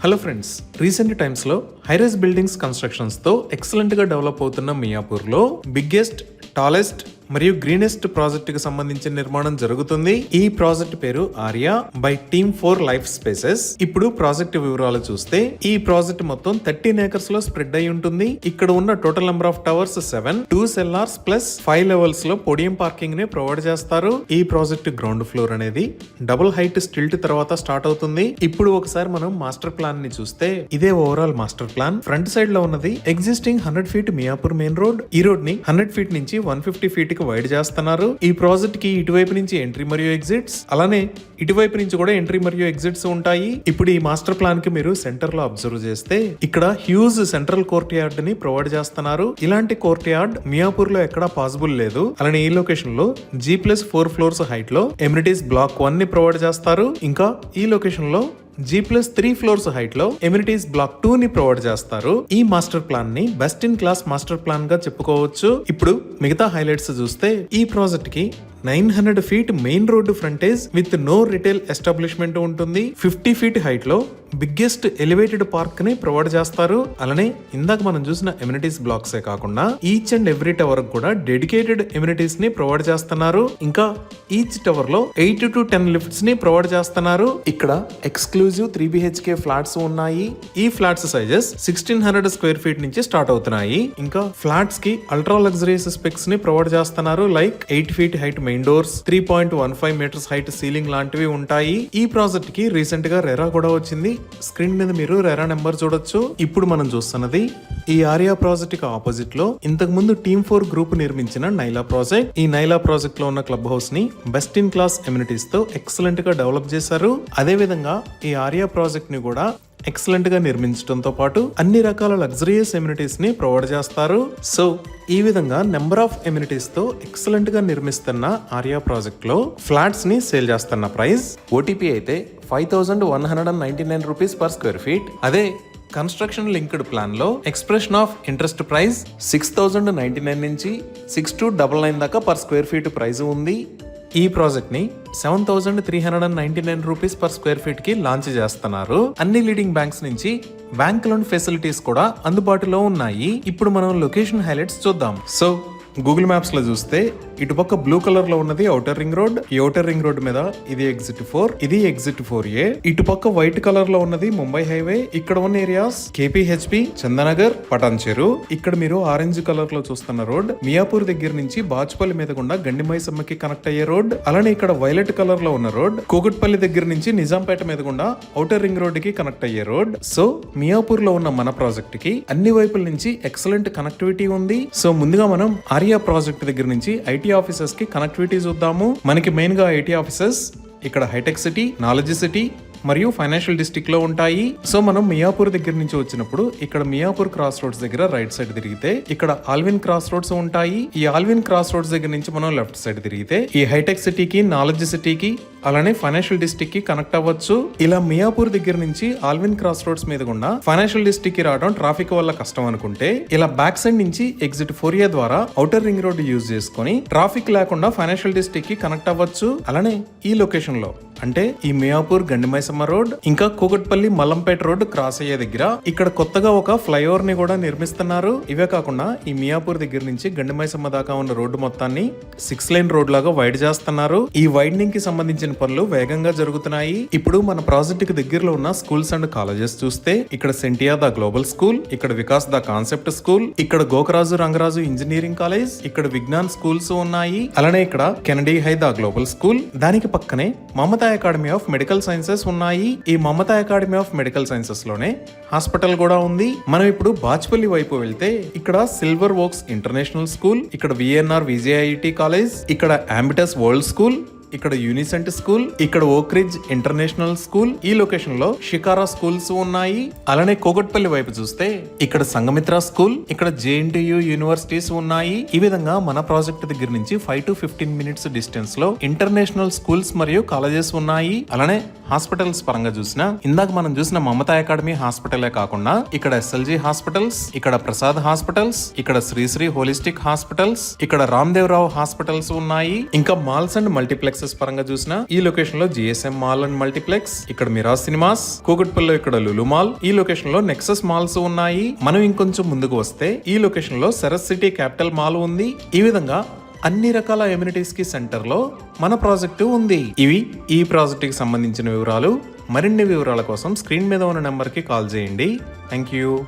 Hello friends, recent times లో high-rise buildings constructions తో excellent గా డెవలప్ అవుతున్న మియాపూర్ లో బిగ్గెస్ట్, టాలెస్ట్ మరియు గ్రీనెస్ట్ ప్రాజెక్ట్ కి సంబంధించిన నిర్మాణం జరుగుతుంది. ఈ ప్రాజెక్ట్ పేరు Arya by team 4 life spaces. ఇప్పుడు ప్రాజెక్ట్ వివరాలు చూస్తే ఈ ప్రాజెక్ట్ మొత్తం 13 ఏకర్స్ లో స్ప్రెడ్ అయి ఉంటుంది. ఇక్కడ ఉన్న total number of towers 7, 2 sellers plus 5 levels లో పోడియం పార్కింగ్ ని ప్రొవైడ్ చేస్తారు. ఈ ప్రాజెక్ట్ గ్రౌండ్ ఫ్లోర్ అనేది డబుల్ హైట్ స్టిల్ట్ తర్వాత స్టార్ట్ అవుతుంది. ఇప్పుడు ఒకసారి మనం మాస్టర్ ప్లాన్ ని చూస్తే ఇదే overall master plan. Front side లో ఉన్నది existing 100 feet Miyapur main road. ఈ రోడ్ ని 100 ఫీట్ నుంచి 150 ఫీట్ వైడ్ చేస్తున్నారు. ఈ ప్రాజెక్ట్ కి ఇటువైపు నుంచి ఎంట్రీ మరియు ఎగ్జిట్స్, అలానే ఇటువైపు నుంచి కూడా ఎంట్రీ మరియు ఎగ్జిట్స్ ఉంటాయి. ఇప్పుడు ఈ మాస్టర్ ప్లాన్ కి మీరు సెంటర్ లో అబ్జర్వ్ చేస్తే ఇక్కడ హ్యూజ్ సెంట్రల్ కోర్ట్ యార్డ్ ని ప్రొవైడ్ చేస్తున్నారు. ఇలాంటి కోర్ట్ యార్డ్ మియాపూర్ లో ఎక్కడా పాసిబుల్ లేదు. అలానే ఈ లొకేషన్ లో G+4 ఫ్లోర్స్ హైట్ లో ఎమ్యూనిటీస్ బ్లాక్ 1 ని ప్రొవైడ్ చేస్తారు. ఇంకా ఈ లొకేషన్ లో G+3 ఫ్లోర్స్ హైట్ లో ఎమ్యూనిటీస్ బ్లాక్ 2 ని ప్రొవైడ్ చేస్తారు. ఈ మాస్టర్ ప్లాన్ ని best in class master plan గా చెప్పుకోవచ్చు. ఇప్పుడు మిగతా హైలైట్స్ చూస్తే ఈ ప్రాజెక్ట్ కి 900 feet main road frontage with no retail establishment ఉంటుంది. 50 ఫీట్ హైట్ లో బిగ్గెస్ట్ ఎలివేటెడ్ పార్క్ ని ప్రొవైడ్ చేస్తారు. అలానే ఇందాక మనం చూసిన ఎమ్యూనిటీస్ బ్లాక్స్ ఏ కాకుండా ఈచ్ అండ్ ఎవ్రీ టవర్ కూడా డెడికేటెడ్ ఎమ్యూనిటీస్ ని ప్రొవైడ్ చేస్తున్నారు. ఇంకా ఈచ్ టవర్ లో 8 to 10 లిఫ్ట్స్ ని ప్రొవైడ్ చేస్తున్నారు. ఇక్కడ ఎక్స్క్లూజివ్ 3 BHK ఫ్లాట్స్ ఉన్నాయి. ఈ ఫ్లాట్స్ సైజెస్ 1600 స్క్వేర్ ఫీట్ నుంచి స్టార్ట్ అవుతున్నాయి. ఇంకా ఫ్లాట్స్ కి అల్ట్రా లగ్జరీస్ స్పెక్స్ ని ప్రొవైడ్ చేస్తున్నారు. Like 8 feet height main doors, 3.15 metres height ceiling లాంటివి ఉంటాయి. ఈ ప్రాజెక్ట్ కి రీసెంట్ గా రెరా కూడా వచ్చింది. స్క్రీన్ మీద మీరు రెరా నెంబర్ చూడొచ్చు. ఇప్పుడు మనం చూస్తున్నది ఈ ఆర్యా ప్రాజెక్ట్ కి ఆపోజిట్ లో ఇంతకు ముందు టీమ్ 4 గ్రూప్ నిర్మించిన నైలా ప్రాజెక్ట్. ఈ నైలా ప్రాజెక్ట్ లో ఉన్న క్లబ్ హౌస్ ని బెస్ట్ ఇన్ క్లాస్ ఎమ్యూనిటీస్ తో ఎక్సలెంట్ గా డెవలప్ చేశారు. అదే విధంగా ఈ ఆర్యా ప్రాజెక్ట్ ని కూడా ఎక్సలెంట్ గా నిర్మించడంతో పాటు అన్ని రకాల లగ్జరియస్ ఎమ్యూనిటీస్ ని ప్రొవైడ్ చేస్తారు. సో ఈ విధంగా నెంబర్ ఆఫ్ ఎమ్యూనిటీస్ తో ఎక్సలెంట్ గా నిర్మిస్తున్న ఆర్యా ప్రాజెక్ట్ లో ఫ్లాట్స్ ని సేల్ చేస్తున్న ప్రైస్ ఓటీపీ అయితే 5199 రూపీస్ పర్ స్క్వేర్ ఫీట్. అదే కన్స్ట్రక్షన్ లింక్డ్ ప్లాన్ లో ఎక్స్ప్రెషన్ ఆఫ్ ఇంట్రెస్ట్ ప్రైస్ 6099 నుంచి 6299 దాకా పర్ స్క్వేర్ ఫీట్ ప్రైస్ ఉంది. ఈ ప్రాజెక్ట్ ని 7399 రూపీస్ పర్ స్క్వేర్ ఫీట్ కి లాంచ్ చేస్తున్నారు. అన్ని లీడింగ్ బ్యాంక్స్ నుంచి బ్యాంక్ లోన్ ఫెసిలిటీస్ కూడా అందుబాటులో ఉన్నాయి. ఇప్పుడు మనం లొకేషన్ హైలైట్స్ చూద్దాం. సో గూగుల్ మ్యాప్స్ లో చూస్తే ఇటుపక్క బ్లూ కలర్ లో ఉన్నది ఔటర్ రింగ్ రోడ్. ఈ ఔటర్ రింగ్ రోడ్ మీద ఇది ఎగ్జిట్ 4, ఇది ఎగ్జిట్ 4A. ఇటుపక్క వైట్ కలర్ లో ఉన్నది ముంబై హైవే. ఇక్కడ ఉన్న ఏరియాస్ KPHP, చందనగర్, పటాన్ చెరు. ఇక్కడ మీరు ఆరెంజ్ కలర్ లో చూస్తున్న రోడ్ మియాపూర్ దగ్గర నుంచి బాచుపల్లి మీద గుండా గండిమైసమ్మకి కనెక్ట్ అయ్యే రోడ్. అలానే ఇక్కడ వైలెట్ కలర్ లో ఉన్న రోడ్ కూకట్పల్లి దగ్గర నుంచి నిజాంపేట మీద గుండా ఔటర్ రింగ్ రోడ్ కి కనెక్ట్ అయ్యే రోడ్. సో మియాపూర్ లో ఉన్న మన ప్రాజెక్ట్ కి అన్ని వైపుల నుంచి ఎక్సలెంట్ కనెక్టివిటీ ఉంది. సో ముందుగా మనం ఆర్యా ప్రాజెక్ట్ దగ్గర నుంచి ఐటీ ఆఫీసెస్ కి కనెక్టివిటీ చూద్దాము. మనకి మెయిన్ గా ఐటీ ఆఫీసెస్ ఇక్కడ హైటెక్ సిటీ, నాలెడ్జ్ సిటీ మరియు ఫైనాన్షియల్ డిస్ట్రిక్ట్ లో ఉంటాయి. సో మనం మియాపూర్ దగ్గర నుంచి వచ్చినప్పుడు ఇక్కడ మియాపూర్ క్రాస్ రోడ్స్ దగ్గర రైట్ సైడ్ తిరిగితే ఇక్కడ ఆల్విన్ క్రాస్ రోడ్స్ ఉంటాయి. ఈ ఆల్విన్ క్రాస్ రోడ్స్ దగ్గర నుంచి మనం లెఫ్ట్ సైడ్ తిరిగితే ఈ హైటెక్ సిటీకి, నాలెడ్జ్ సిటీకి, అలానే ఫైనాన్షియల్ డిస్ట్రిక్ట్ కి కనెక్ట్ అవ్వచ్చు. ఇలా మియాపూర్ దగ్గర నుంచి ఆల్విన్ క్రాస్ రోడ్స్ మీద గుండా ఫైనాన్షియల్ డిస్ట్రిక్ట్ కి రావడం ట్రాఫిక్ వల్ల కష్టం అనుకుంటే ఇలా బ్యాక్ సైడ్ నుంచి ఎగ్జిట్ 4A ద్వారా ఔటర్ రింగ్ రోడ్ యూజ్ చేసుకుని ట్రాఫిక్ లేకుండా ఫైనాన్షియల్ డిస్ట్రిక్ట్ కి కనెక్ట్ అవ్వచ్చు. అలానే ఈ లొకేషన్ లో అంటే ఈ మియాపూర్ గండిమైసమ్మ రోడ్ ఇంకా కూకట్పల్లి మల్లంపేట రోడ్ క్రాస్ అయ్యే దగ్గర ఇక్కడ కొత్తగా ఒక ఫ్లైఓవర్ ని కూడా నిర్మిస్తున్నారు. ఇవే కాకుండా ఈ మియాపూర్ దగ్గర నుంచి గండిమైసమ్మ దాకా ఉన్న రోడ్డు మొత్తాన్ని 6 లైన్ రోడ్ లాగా వైడ్ చేస్తున్నారు. ఈ వైడనింగ్ కి సంబంధించిన పనులు వేగంగా జరుగుతున్నాయి. ఇప్పుడు మన ప్రాజెక్ట్ కి దగ్గరలో ఉన్న స్కూల్స్ అండ్ కాలేజెస్ చూస్తే ఇక్కడ సెంటియా ద గ్లోబల్ స్కూల్, ఇక్కడ వికాస్ ద కాన్సెప్ట్ స్కూల్, ఇక్కడ గోకరాజు రంగరాజు ఇంజనీరింగ్ కాలేజ్, ఇక్కడ విజ్ఞాన్ స్కూల్స్ ఉన్నాయి. అలానే ఇక్కడ Kennedy high the global school, దానికి పక్కనే Mamata academy of medical sciences ఉన్నాయి. ఈ Mamata academy of medical sciences లోనే హాస్పిటల్ కూడా ఉంది. మనం ఇప్పుడు బాచుపల్లి వైపు వెళ్తే ఇక్కడ సిల్వర్ వోక్స్ ఇంటర్నేషనల్ స్కూల్, ఇక్కడ VNR VJIT కాలేజ్, ఇక్కడ అంబిటస్ వరల్డ్ స్కూల్, ఇక్కడ యూనిసెంట్ స్కూల్, ఇక్కడ ఓక్రిడ్జ్ ఇంటర్నేషనల్ స్కూల్, ఈ లొకేషన్ లో షికారా స్కూల్స్ ఉన్నాయి. అలానే కోగట్పల్లి వైపు చూస్తే ఇక్కడ సంగమిత్ర స్కూల్, ఇక్కడ JNTU యూనివర్సిటీస్ ఉన్నాయి. ఈ విధంగా మన ప్రాజెక్ట్ దగ్గర నుంచి 5 to 15 మినిట్స్ డిస్టెన్స్ లో ఇంటర్నేషనల్ స్కూల్స్ మరియు కాలేజెస్ ఉన్నాయి. అలానే హాస్పిటల్స్ పరంగా చూసినా ఇందాక మనం చూసిన మమతా అకాడమీ హాస్పిటలే కాకుండా ఇక్కడ SLG హాస్పిటల్స్, ఇక్కడ ప్రసాద్ హాస్పిటల్స్, ఇక్కడ శ్రీశ్రీ హోలిస్టిక్ హాస్పిటల్స్, ఇక్కడ రామ్దేవ్ రావు హాస్పిటల్స్ ఉన్నాయి. ఇంకా మాల్స్ అండ్ మల్టీప్లెక్స్ మల్టీప్లెక్సెస్ పరంగా చూసినా ఈ లొకేషన్ లో జిఎస్ఎం మాల్ అండ్ మల్టీప్లెక్స్, ఇక్కడ మిరాజ్ సినిమాస్, కూకట్పల్లిలో ఇక్కడ లులు మాల్, ఈ లొకేషన్ లో నెక్సస్ మాల్స్ ఉన్నాయి. మనం ఇంకొంచెం ముందుకు వస్తే ఈ లొకేషన్ లో సరస్ సిటీ క్యాపిటల్ మాల్ ఉంది. ఈ విధంగా అన్ని రకాల ఎమ్యూనిటీస్ కి సెంటర్ లో మన ప్రాజెక్టు ఉంది. ఇవి ఈ ప్రాజెక్ట్ కి సంబంధించిన వివరాలు. మరిన్ని వివరాల కోసం స్క్రీన్ మీద ఉన్న నెంబర్ కి కాల్ చేయండి. Thank you.